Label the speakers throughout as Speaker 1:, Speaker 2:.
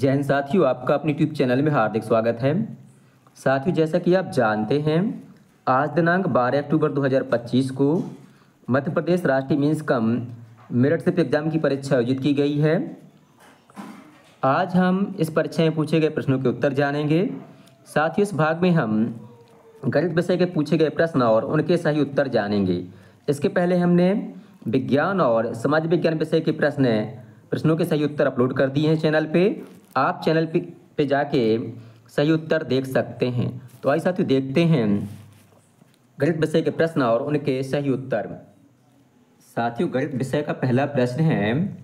Speaker 1: जय हिंद साथियों, आपका अपने यूट्यूब चैनल में हार्दिक स्वागत है। साथियों, जैसा कि आप जानते हैं, आज दिनांक 12 अक्टूबर 2025 को मध्य प्रदेश राष्ट्रीय मीन्स कम मेरिट सिर्फ एग्जाम की परीक्षा आयोजित की गई है। आज हम इस परीक्षा में पूछे गए प्रश्नों के उत्तर जानेंगे। साथियों, इस भाग में हम गणित विषय के पूछे गए प्रश्न और उनके सही उत्तर जानेंगे। इसके पहले हमने विज्ञान और समाज विज्ञान विषय के प्रश्नों के सही उत्तर अपलोड कर दिए हैं चैनल पे। आप चैनल पे जाके सही उत्तर देख सकते हैं। तो आइए साथियों, देखते हैं गणित विषय के प्रश्न और उनके सही उत्तर। साथियों, गणित विषय का पहला प्रश्न है,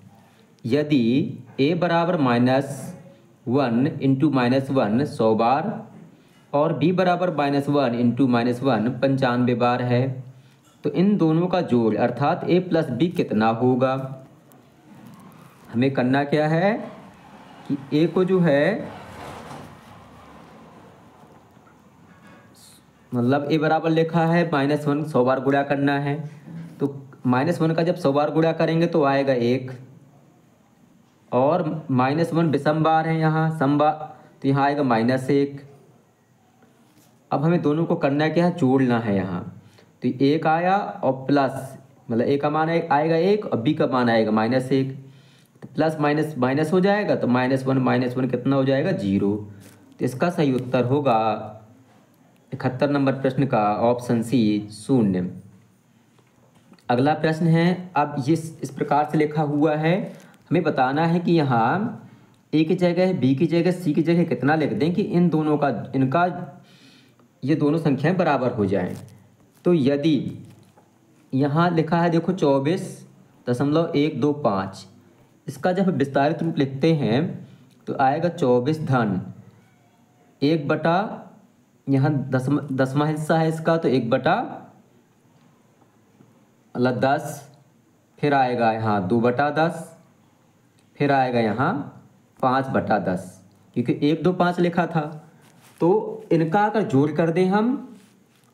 Speaker 1: यदि a बराबर -1 इंटू -1 100 बार और b बराबर -1 इंटू -1 95 बार है, तो इन दोनों का जोड़ अर्थात a प्लस b कितना होगा। हमें करना क्या है कि a को जो है मतलब a बराबर लिखा है -1 100 बार गुणा करना है। तो -1 का जब 100 बार गुणा करेंगे तो आएगा 1, और -1 विषम बार है यहाँ सम बार, तो यहाँ आएगा -1। अब हमें दोनों को करना क्या है, जोड़ना है यहाँ। तो 1 आया और प्लस मतलब a का मान आएगा 1 और b का मान आएगा -1, तो प्लस माइनस माइनस हो जाएगा, तो -1 कितना हो जाएगा 0। तो इसका सही उत्तर होगा 71 नंबर प्रश्न का ऑप्शन सी 0। अगला प्रश्न है, अब ये इस प्रकार से लिखा हुआ है, हमें बताना है कि यहाँ a की जगह b की जगह c की जगह कितना लिख दें कि इन दोनों का ये दोनों संख्याएं बराबर हो जाएं। तो यदि यहाँ लिखा है देखो 24.125, इसका जब विस्तारित रूप लिखते हैं तो आएगा 24 धन 1 बटा, यहाँ दसवां हिस्सा है इसका, तो 1 बटा मतलब 10, फिर आएगा यहाँ 2 बटा 10, फिर आएगा यहाँ 5 बटा 10, क्योंकि 1 2 5 लिखा था। तो इनका अगर जोड़ कर दें हम,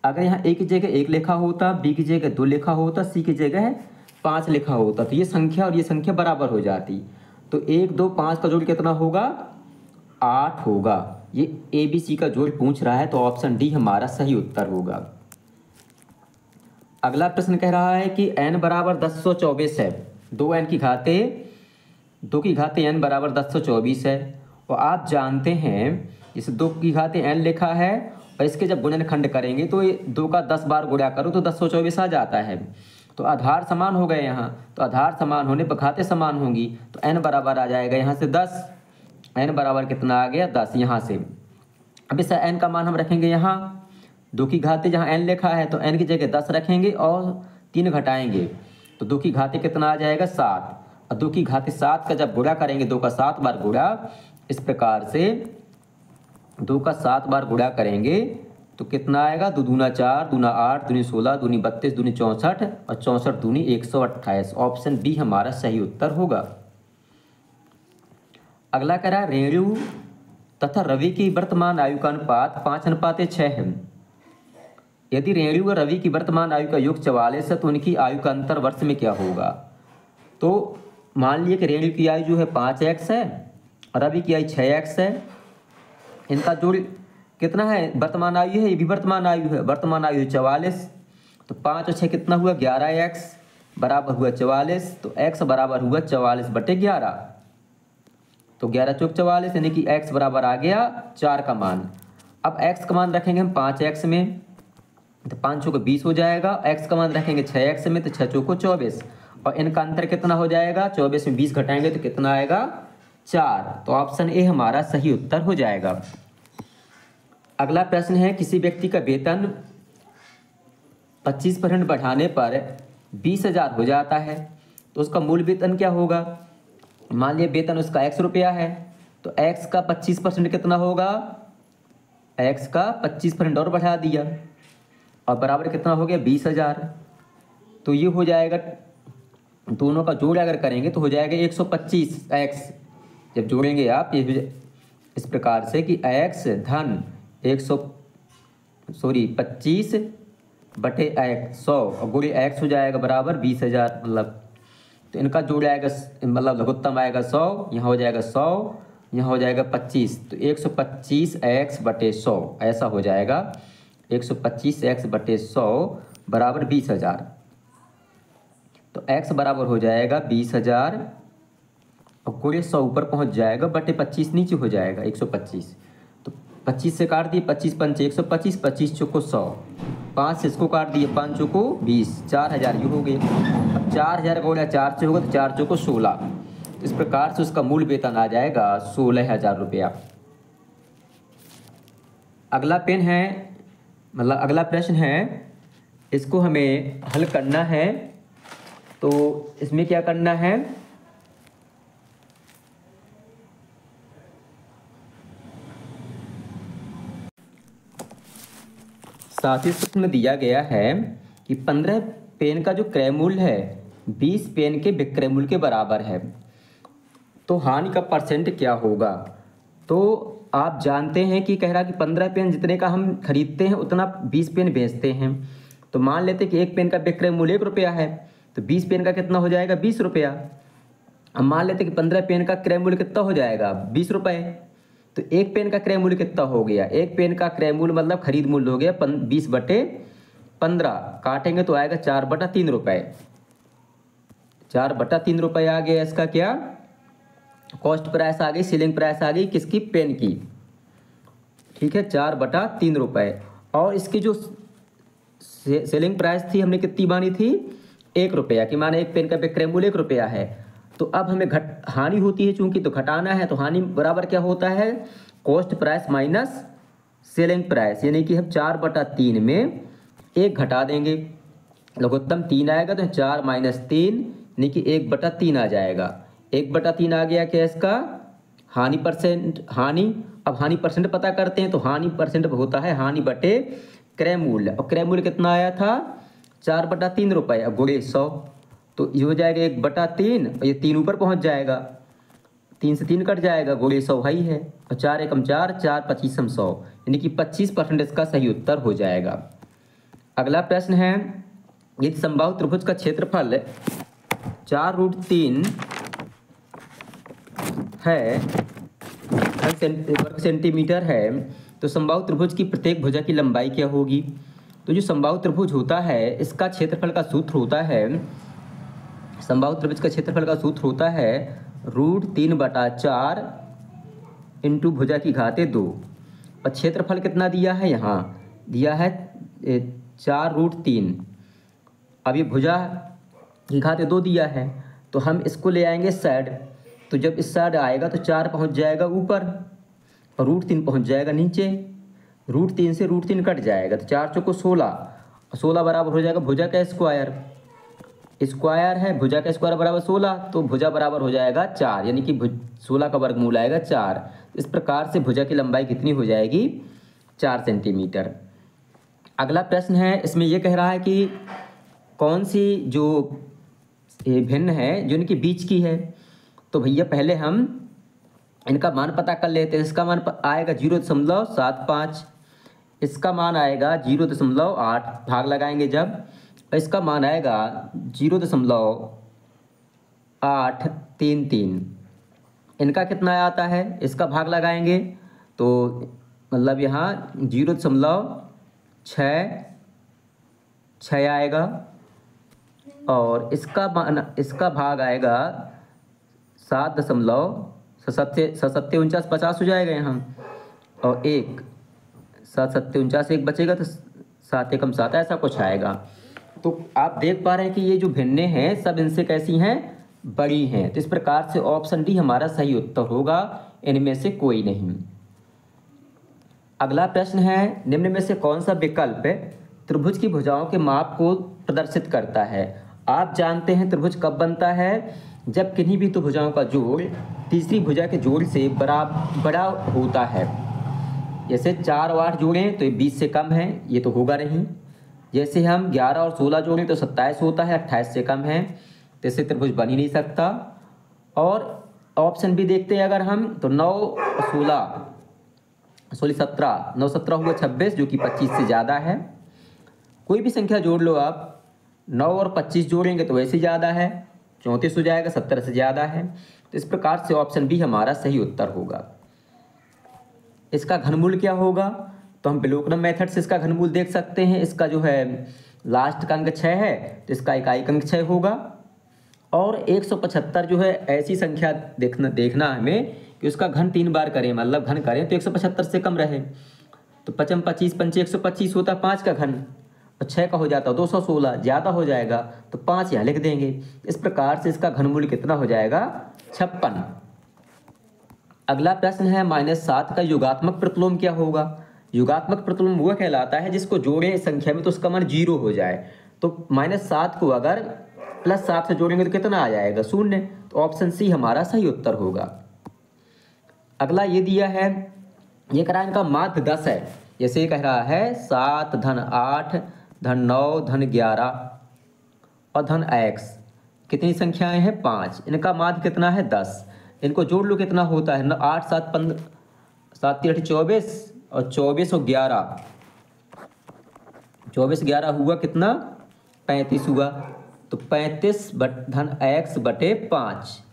Speaker 1: अगर यहाँ a की जगह 1 लिखा होता, b की जगह 2 लिखा होता, c की जगह 5 लिखा होता, तो ये संख्या और ये संख्या बराबर हो जाती। तो 1 2 5 का जोड़ कितना होगा, 8 होगा। ये ए बी सी का जोड़ पूछ रहा है, तो ऑप्शन डी हमारा सही उत्तर होगा। अगला प्रश्न कह रहा है कि n बराबर 1024 है, 2n की घाते 2 की घाते n बराबर 1024 है, और आप जानते हैं इस 2 की घाते n लिखा है, और इसके जब गुणनखंड करेंगे तो ये 2 का 10 बार गुणा करो तो 1024 आ जाता है। तो आधार समान हो गए यहाँ, तो आधार समान होने पर घातें समान होंगी, तो n बराबर आ जाएगा यहाँ से 10। n बराबर कितना आ गया 10 यहाँ से। अब इस n का मान हम रखेंगे यहाँ, 2 की घाते जहाँ n लिखा है तो n की जगह 10 रखेंगे और 3 घटाएंगे, तो 2 की घाते कितना आ जाएगा 7, और 2 की घाते 7 का जब गुणा करेंगे, 2 का 7 बार गुणा, इस प्रकार से 2 का 7 बार गुणा करेंगे तो कितना आएगा, 2 दूना 4, दूना 8, दूनी 16, दूनी 32, दूनी 64 और 64 दूनी 128। ऑप्शन बी हमारा सही उत्तर होगा। अगला कह रहा है, रेणु तथा रवि की वर्तमान आयु का अनुपात 5:6 है। यदि रेणु और रवि की वर्तमान आयु का योग 44 है तो उनकी आयु का अंतर वर्ष में क्या होगा। तो मान लिए कि रेणु की आयु जो है 5x है और रवि की आयु 6x है। इनका जोड़ कितना है, वर्तमान आयु है, ये भी वर्तमान आयु है, वर्तमान आयु है 44, तो 5 और 6 कितना हुआ 11x बराबर हुआ 44, तो x बराबर हुआ 44/11, तो 11 चौक 44, यानी कि x बराबर आ गया 4 का मान। अब x का मान रखेंगे हम 5x में, तो 5 चौक 20 हो जाएगा, x का मान रखेंगे 6x में, तो 6 चौक 24, और इनका अंतर कितना हो जाएगा, 24 में 20 घटाएंगे तो कितना आएगा 4। तो ऑप्शन ए हमारा सही उत्तर हो जाएगा। अगला प्रश्न है, किसी व्यक्ति का वेतन 25% बढ़ाने पर 20,000 हो जाता है, तो उसका मूल वेतन क्या होगा। मान लिया वेतन उसका x रुपया है, तो x का 25% कितना होगा, x का 25% और बढ़ा दिया, और बराबर कितना हो गया 20,000। तो ये हो जाएगा, दोनों का जोड़ अगर करेंगे तो हो जाएगा 125x। जब जोड़ेंगे आप ये इस प्रकार से कि x धन 25/100 और गुणे x हो जाएगा बराबर 20,000, मतलब तो इनका जोड़ आएगा मतलब लघुत्तम आएगा 100, यहाँ हो जाएगा 100 यहाँ हो जाएगा 25, तो 125x/100 ऐसा हो जाएगा। 125x/100 बराबर 20,000। तो x बराबर हो जाएगा 20,000 और कोड़े 100 ऊपर पहुँच जाएगा, बटे 25 नीचे हो जाएगा 125। तो 25 से काट दिए, 25 पंचे 125, 25 चौको 100, 5 से इसको काट दिए, 5 चौको 20, 4,000 ये हो गए। अब 4,000 का गुणा 4 से होगा तो 4 चौको 16। तो इस प्रकार से उसका मूल वेतन आ जाएगा 16,000 रुपया। अगला पेन है, मतलब अगला प्रश्न है, इसको हमें हल करना है। तो इसमें क्या करना है, साथ ही प्रश्न में दिया गया है कि 15 पेन का जो क्रय मूल्य है 20 पेन के विक्रय मूल्य के बराबर है, तो हानि का परसेंट क्या होगा। तो आप जानते हैं कि कह रहा कि 15 पेन जितने का हम खरीदते हैं उतना 20 पेन बेचते हैं। तो मान लेते कि एक पेन का विक्रय मूल्य 1 रुपया है, तो 20 पेन का कितना हो जाएगा 20 रुपया। अब मान लेते कि 15 पेन का क्रय मूल्य कितना हो जाएगा 20 रुपये। तो एक पेन का क्रय मूल्य कितना हो गया, एक पेन का क्रय मूल्य मतलब खरीद मूल्य हो गया 20/15, काटेंगे तो आएगा 4/3 रुपये। 4/3 रुपये आ गया इसका क्या, कॉस्ट प्राइस आ गई, सेलिंग प्राइस आ गई किसकी, पेन की। ठीक है, 4/3 रुपये। और इसकी जो सेलिंग प्राइस थी हमने कितनी मानी थी, 1 रुपया की, माने एक पेन का विक्रय मूल्य 1 रुपया है। तो अब हमें हानि होती है चूंकि, तो घटाना है, तो हानि बराबर क्या होता है, cost price minus selling price, यानी कि हम 4/3 में 1 घटा देंगे, लघुत्तम 3 आएगा, तो 4 - 3 यानी कि 1/3 आ जाएगा। 1/3 आ गया क्या इसका हानि परसेंट, हानि। अब हानि परसेंट पता करते हैं, तो हानि परसेंट होता है हानि बटे क्रय मूल्य, और क्रय मूल्य कितना आया था 4/3 रुपये। अब गुणे 100, तो ये हो जाएगा 1/3, और ये 3 ऊपर पहुंच जाएगा, 3 से 3 कट जाएगा, गुणे 100 ही है, और 4 एकम 4, 4 25 100, यानी कि 25% इसका सही उत्तर हो जाएगा। अगला प्रश्न है, यदि समबाहु त्रिभुज का क्षेत्रफल 4√3 है, वर्ग सेंटीमीटर है, तो समबाहु त्रिभुज की प्रत्येक भुजा की लंबाई क्या होगी। तो जो समबाहु त्रिभुज होता है इसका क्षेत्रफल का सूत्र होता है, समबाहु त्रिभुज का क्षेत्रफल का सूत्र होता है √3/4 इंटू भुजा की घाते 2। और क्षेत्रफल कितना दिया है, यहाँ दिया है 4√3। अब ये भुजा की घाते 2 दिया है, तो हम इसको ले आएंगे साइड, तो जब इस साइड आएगा तो 4 पहुँच जाएगा ऊपर और √3 पहुँच जाएगा नीचे। √3 से √3 कट जाएगा, तो 4 चौको 16, और 16 बराबर हो जाएगा भुजा का स्क्वायर। स्क्वायर है, भुजा का स्क्वायर बराबर 16, तो भुजा बराबर हो जाएगा 4, यानी कि 16 का वर्गमूल आएगा 4। इस प्रकार से भुजा की लंबाई कितनी हो जाएगी 4 सेंटीमीटर। अगला प्रश्न है, इसमें यह कह रहा है कि कौन सी जो भिन्न है जो इनके बीच की है। तो भैया पहले हम इनका मान पता कर लेते हैं। इसका मान आएगा 0.75, इसका मान आएगा 0.8, भाग लगाएंगे जब, इसका मान आएगा 0.833। इनका कितना आता है, इसका भाग लगाएंगे तो मतलब यहाँ 0.66 आएगा, और इसका भाग आएगा 7.67 50 हो जाएगा यहाँ, और 1 7 1 बचेगा, तो 7 एकम 7 ऐसा कुछ आएगा। तो आप देख पा रहे हैं कि ये जो भिन्नें हैं सब इनसे कैसी हैं, बड़ी हैं। तो इस प्रकार से ऑप्शन डी हमारा सही उत्तर होगा, इनमें से कोई नहीं। अगला प्रश्न है, निम्न में से कौन सा विकल्प त्रिभुज की भुजाओं के माप को प्रदर्शित करता है। आप जानते हैं त्रिभुज कब बनता है, जब किन्हीं भी दो भुजाओं का जोड़ तीसरी भुजा के जोड़ से बड़ा होता है। जैसे 4 और 8 जोड़ें तो ये 20 से कम है, ये तो होगा नहीं। जैसे हम 11 और 16 जोड़ें तो 27 होता है, 28 से कम है, तो इससे त्रिभुज बन ही नहीं सकता। और ऑप्शन भी देखते हैं अगर हम, तो 9 और 16 17, 9 17 हुआ 26, जो कि 25 से ज़्यादा है। कोई भी संख्या जोड़ लो आप, 9 और 25 जोड़ेंगे तो वैसे ज़्यादा है, 34 हो जाएगा, 70 से ज़्यादा है। तो इस प्रकार से ऑप्शन बी हमारा सही उत्तर होगा। इसका घनमूल क्या होगा, तो हम विलोपन मेथड से इसका घनमूल देख सकते हैं। इसका जो है लास्ट का अंक 6 है तो इसका इकाई अंक 6 होगा। और 175 जो है ऐसी संख्या देखना हमें कि उसका घन 3 बार करें, मतलब घन करें तो 175 से कम रहे। तो 5 25 पंचे 125 होता 5 का घन, और 6 का हो जाता 216, ज़्यादा हो जाएगा तो 5 यहाँ लिख देंगे। इस प्रकार से इसका घनमूल कितना हो जाएगा, 56। अगला प्रश्न है -7 का योगात्मक प्रतिलोम क्या होगा। योगात्मक प्रतिलोम वह कहलाता है जिसको जोड़े संख्या में तो उसका मान 0 हो जाए। तो -7 को अगर +7 से जोड़ेंगे तो कितना आ जाएगा, 0। तो ऑप्शन सी हमारा सही उत्तर होगा। अगला ये दिया है, ये कह रहा है इनका माध्य 10 है। जैसे ये कह रहा है 7 धन 8 धन 9 धन 11 और धन x, कितनी संख्याएं हैं, 5। इनका माध्य कितना है, 10। इनको जोड़ लो कितना होता है, 8 7 15 7 3 24 और 24 और 11, 24 11 हुआ कितना, 35 हुआ। तो 35 धन x बटे 5,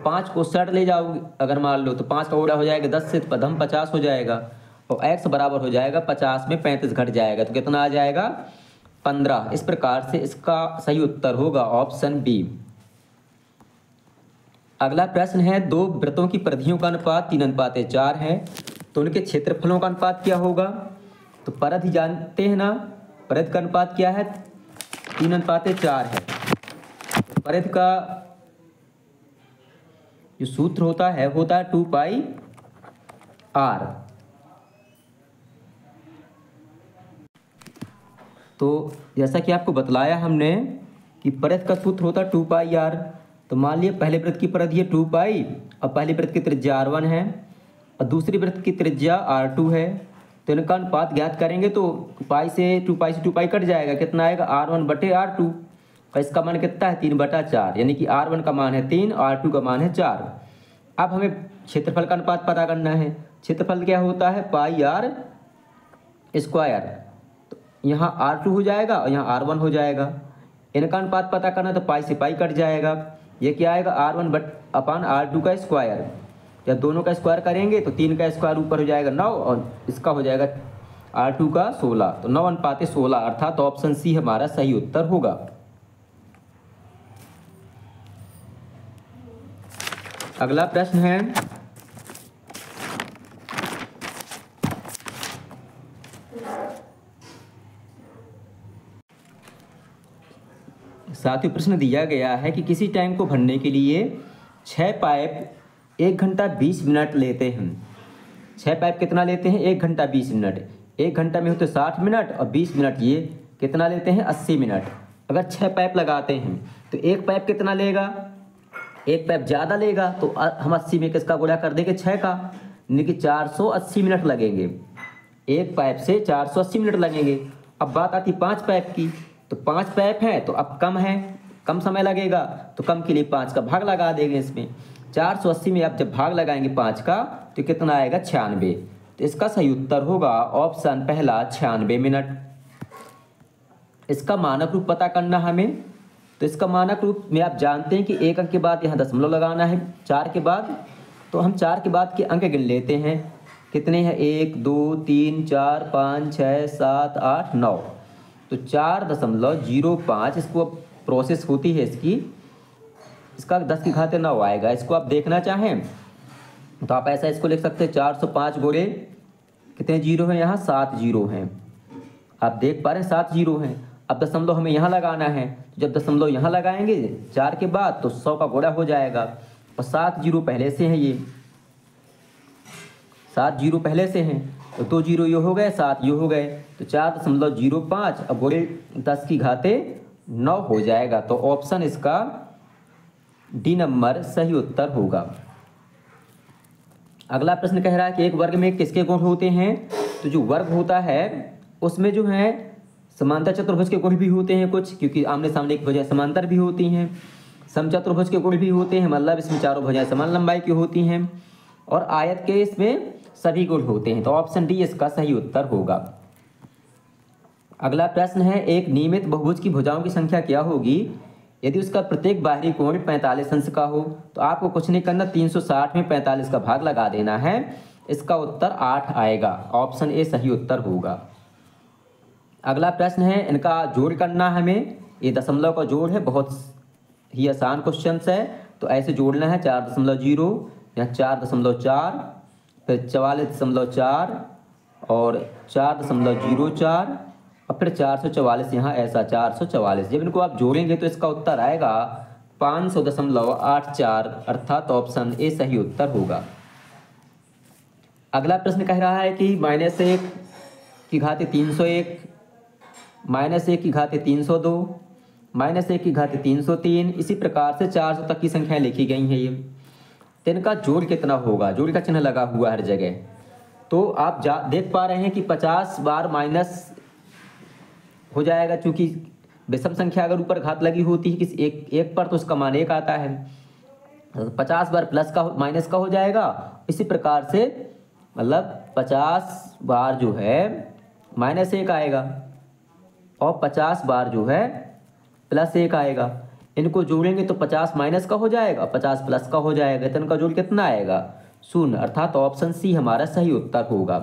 Speaker 1: 5 को 60 ले जाओगे अगर मान लो तो 5 का गुणा हो जाएगा 10 से, धन 50 हो जाएगा और x बराबर हो जाएगा 50 में 35 घट जाएगा तो कितना आ जाएगा, 15। इस प्रकार से इसका सही उत्तर होगा ऑप्शन बी। अगला प्रश्न है, दो वृत्तों की परिधियों का अनुपात 3:4 है तो उनके क्षेत्रफलों का अनुपात क्या होगा। तो परिधि जानते हैं ना, परिधि का अनुपात क्या है, 3:4 है। परिधि का जो सूत्र होता है 2πr। तो जैसा कि आपको बतलाया हमने कि परिधि का सूत्र होता है 2πr। तो मान लिया पहले वृत्त की परिधि है 2π और पहले वृत्त की त्रिज्या r1 है और दूसरी वृत्त की त्रिज्या r2 है। तो इनका अनुपात ज्ञात करेंगे तो 2π से 2π कट जाएगा, कितना आएगा, r1 बटे r2। और इसका मान कितना है, 3/4, यानी कि r1 का मान है 3 और r2 का मान है 4। अब हमें क्षेत्रफल का अनुपात पता करना है। क्षेत्रफल क्या होता है, πr²। तो यहाँ r2 हो जाएगा और यहाँ r1 हो जाएगा। इनका अनुपात पता करना तो पाई से पाई कट जाएगा, ये क्या आएगा, r1/r2 का स्क्वायर। जब दोनों का स्क्वायर करेंगे तो 3 का स्क्वायर ऊपर हो जाएगा 9 और इसका हो जाएगा r2 का 16। तो 9:16 अर्थात ऑप्शन सी हमारा सही उत्तर होगा। अगला प्रश्न है, सातवें प्रश्न दिया गया है कि किसी टैंक को भरने के लिए 6 पाइप 1 घंटा 20 मिनट लेते हैं। 6 पाइप कितना लेते हैं, 1 घंटा 20 मिनट। 1 घंटा में होते 60 मिनट और 20 मिनट ये कितना लेते हैं, 80 मिनट। अगर 6 पाइप लगाते हैं तो एक पाइप कितना लेगा, एक पाइप ज़्यादा लेगा तो हम 80 में किसका गुणा कर देंगे, 6 का, यानी कि 480 मिनट लगेंगे। एक पाइप से 480 मिनट लगेंगे। अब बात आती 5 पाइप की, तो 5 पाइप है तो अब कम है, कम समय लगेगा तो कम के लिए 5 का भाग लगा देंगे इसमें। 480 में आप जब भाग लगाएंगे 5 का तो कितना आएगा, 96। तो इसका सही उत्तर होगा ऑप्शन पहला 96 मिनट। इसका मानक रूप पता करना हमें। तो इसका मानक रूप में आप जानते हैं कि 1 अंक के बाद यहाँ दशमलव लगाना है, 4 के बाद। तो हम 4 के बाद के अंक गिन लेते हैं, कितने हैं, 1 2 3 4 5 6 7 8 9। तो 4.05 इसको अब प्रोसेस होती है इसका 10 की घाते 9 आएगा। इसको आप देखना चाहें तो आप ऐसा इसको लिख सकते हैं, 405 गोड़े कितने जीरो हैं, यहाँ 7 जीरो हैं। आप देख पा रहे हैं 7 जीरो हैं। अब दशमलव हमें यहाँ लगाना है, जब दशमलव यहाँ लगाएंगे 4 के बाद तो 100 का गुणा हो जाएगा। और 7 जीरो पहले से हैं, ये 7 जीरो पहले से हैं तो 2 जीरो ये हो गए, 7 ये हो गए, तो 4.05 अब गोड़े 10 की घाते 9 हो जाएगा। तो ऑप्शन इसका डी नंबर सही उत्तर होगा। अगला प्रश्न कह रहा है कि एक वर्ग में किसके गुण होते हैं। तो जो वर्ग होता है उसमें जो है समांतर चतुर्भुज के गुण भी होते हैं कुछ, क्योंकि आमने सामने की भुजाएं समांतर भी होती हैं। समचतुर्भुज के गुण भी होते हैं, मतलब इसमें चारों भुजाएं समान लंबाई की होती हैं। और आयत के इसमें सभी गुण होते हैं। तो ऑप्शन डी इसका सही उत्तर होगा। अगला प्रश्न है, एक नियमित बहुभुज की भुजाओं की संख्या क्या होगी। यदि उसका प्रत्येक बाहरी कोण 45 अंश का हो तो आपको कुछ नहीं करना, 360 में 45 का भाग लगा देना है। इसका उत्तर 8 आएगा। ऑप्शन ए सही उत्तर होगा। अगला प्रश्न है, इनका जोड़ करना है हमें। ये दशमलव का जोड़ है, बहुत ही आसान क्वेश्चन है। तो ऐसे जोड़ना है 4.0 या 4.4, फिर 44.4 और 4.04 और फिर 444 यहाँ ऐसा 444। जब इनको आप जोड़ेंगे तो इसका उत्तर आएगा 500.84, अर्थात ऑप्शन ए सही उत्तर होगा। अगला प्रश्न कह रहा है कि -1 की घात 301, -1 की घात 302, -1 की घात 303, इसी प्रकार से 400 तक की संख्या लिखी गई है। ये तो इनका जोड़ कितना होगा? जोड़ का चिन्ह लगा हुआ हर जगह। तो आप देख पा रहे हैं कि 50 बार माइनस हो जाएगा, चूंकि विषम संख्या अगर ऊपर घात लगी होती है किसी एक पर तो उसका मान 1 आता है। 50 बार प्लस का माइनस का हो जाएगा। इसी प्रकार से मतलब 50 बार जो है -1 आएगा और 50 बार जो है +1 आएगा। इनको जोड़ेंगे तो 50 माइनस का हो जाएगा, 50 प्लस का हो जाएगा। तो इनका जोड़ कितना आएगा? 0, अर्थात ऑप्शन सी हमारा सही उत्तर होगा।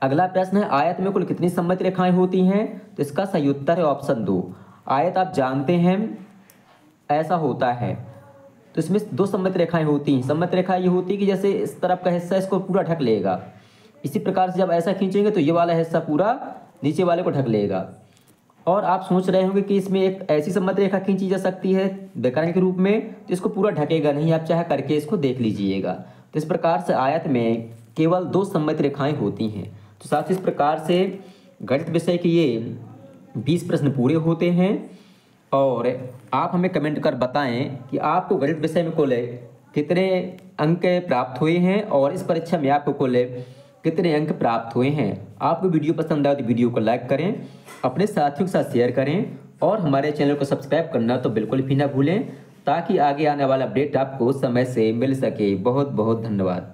Speaker 1: अगला प्रश्न है, आयत में कुल कितनी सममित रेखाएं होती हैं? तो इसका सही उत्तर है ऑप्शन 2। आयत आप जानते हैं ऐसा होता है, तो इसमें 2 सममित रेखाएं होती हैं। सममित रेखा ये होती है कि जैसे इस तरफ का हिस्सा इसको पूरा ढक लेगा, इसी प्रकार से जब ऐसा खींचेंगे तो ये वाला हिस्सा पूरा नीचे वाले को ढक लेगा। और आप सोच रहे होंगे कि इसमें एक ऐसी सममित रेखा खींची जा सकती है विकर्ण के रूप में, तो इसको पूरा ढकेगा नहीं। आप चाहे करके इसको देख लीजिएगा। तो इस प्रकार से आयत में केवल 2 सममित रेखाएं होती हैं। तो साथ ही इस प्रकार से गणित विषय के ये 20 प्रश्न पूरे होते हैं। और आप हमें कमेंट कर बताएं कि आपको गणित विषय में कुल कितने अंक प्राप्त हुए हैं और इस परीक्षा में आपको कुल कितने अंक प्राप्त हुए हैं। आपको वीडियो पसंद आए तो वीडियो को लाइक करें, अपने साथियों के साथ शेयर करें और हमारे चैनल को सब्सक्राइब करना तो बिल्कुल भी ना भूलें, ताकि आगे आने वाला अपडेट आपको समय से मिल सके। बहुत बहुत धन्यवाद।